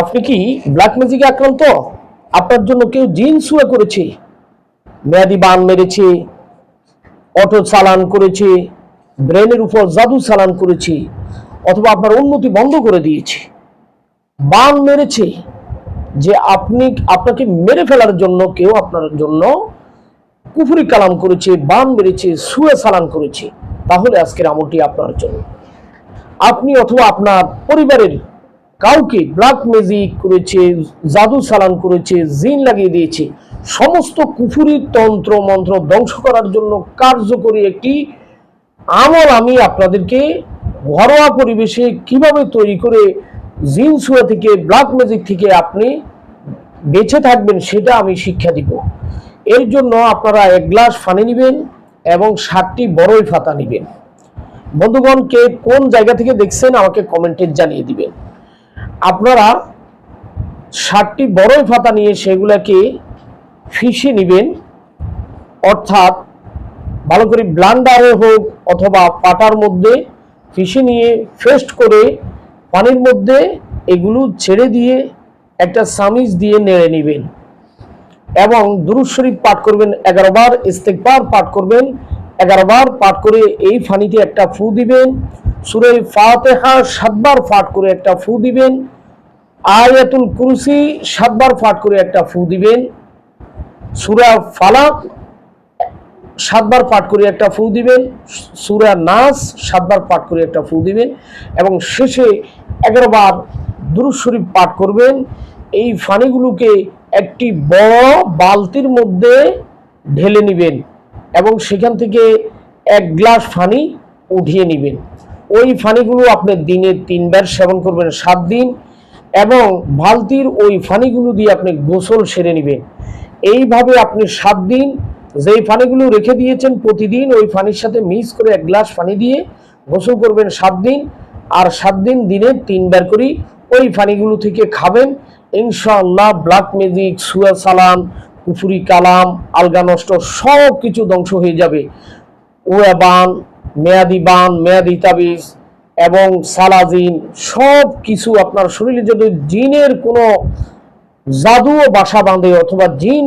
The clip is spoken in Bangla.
আপনি কি ব্ল্যাক ম্যাজিকে আক্রান্ত? আপনার জন্য কেউ জিন সুয়া করেছে, মেয়াদি বান মেরেছে, অটো চালান করেছে, ব্রেনের উপর জাদু চালান করেছে, অথবা আপনার উন্নতি বন্ধ করে দিয়েছে, বান মেরেছে, যে আপনাকে মেরে ফেলার জন্য কেউ আপনার জন্য কুফরি কালাম করেছে, বান মেরেছে, সুয়া চালান করেছে, তাহলে আজকের আমলটি আপনার জন্য। আপনি অথবা আপনার পরিবারের কাউকে ব্ল্যাক ম্যাজিক করেছে, জাদু চালান করেছে, জিন লাগিয়ে দিয়েছে, সমস্ত কুফুরি তন্ত্র মন্ত্র ধ্বংস করার জন্য কার্যকরী একটি আমল আমি আপনাদেরকে ঘরোয়া পরিবেশে কিভাবে তৈরি করে জিন সুয়া থেকে, ব্ল্যাক ম্যাজিক থেকে আপনি বেঁচে থাকবেন সেটা আমি শিক্ষা দিব। এর জন্য আপনারা 1 গ্লাস পানি নেবেন এবং 7টি বড়ই পাতা নেবেন। বন্ধুগণ, কে কোন জায়গা থেকে দেখছেন আমাকে কমেন্টে জানিয়ে দিবেন। আপনারা 7টি বড়ই পাতা নিয়ে সেগুলোকে ফিশে নেবেন, অর্থাৎ ভালো করে ব্লান্ডারে হোক অথবা পাটার মধ্যে ফিশে নিয়ে পেস্ট করে পানির মধ্যে এগুলো ছেড়ে দিয়ে একটা চামিচ দিয়ে নেড়ে নেবেন এবং দুরূদ শরীফ পাঠ করবেন 11 বার, ইস্তেগফার পাঠ করবেন 11 বার, পাঠ করে এই পানিতে একটা ফু দিবেন। সূরা ফাতিহা 7 বার পাঠ করে একটা ফু দিবেন। আয়াতুল কুরসি 7 বার পাঠ করে একটা ফু দিবেন। সূরা ফালাক 7 বার পাঠ করে একটা ফু দিবেন। সূরা নাস 7 বার পাঠ করে একটা ফু দিবেন এবং শেষে 11 বার দুরূদ শরীফ পাঠ করবেন। এই পানিগুলোকে একটি বড় বালতির মধ্যে ঢেলে নেবেন এবং সেখান থেকে 1 গ্লাস পানি উঠিয়ে নেবেন। ওই পানিগুলো আপনি দিনে 3 বার সেবন করবেন 7 দিন এবং বালতির ওই পানিগুলো দিয়ে আপনি গোসল সেরে নেবেন। এইভাবে আপনি 7 দিন যেই পানিগুলো রেখে দিয়েছেন প্রতিদিন ওই পানির সাথে মিক্স করে 1 গ্লাস পানি দিয়ে গোসল করবেন 7 দিন, আর 7 দিন দিনে 3 বার করে ওই পানিগুলো থেকে খাবেন। ইনশাআল্লাহ ব্ল্যাক ম্যাজিক, সুয়া চালান, কুফরি কালাম, আলগা নষ্ট সব কিছু ধ্বংস হয়ে যাবে। ওয়া বান, বান, মেয়াদি তাবিজ এবং সালাজিন সব কিছু আপনার শরীরে যদি জিনের কোনো জাদু বাসা বাঁধে অথবা জিন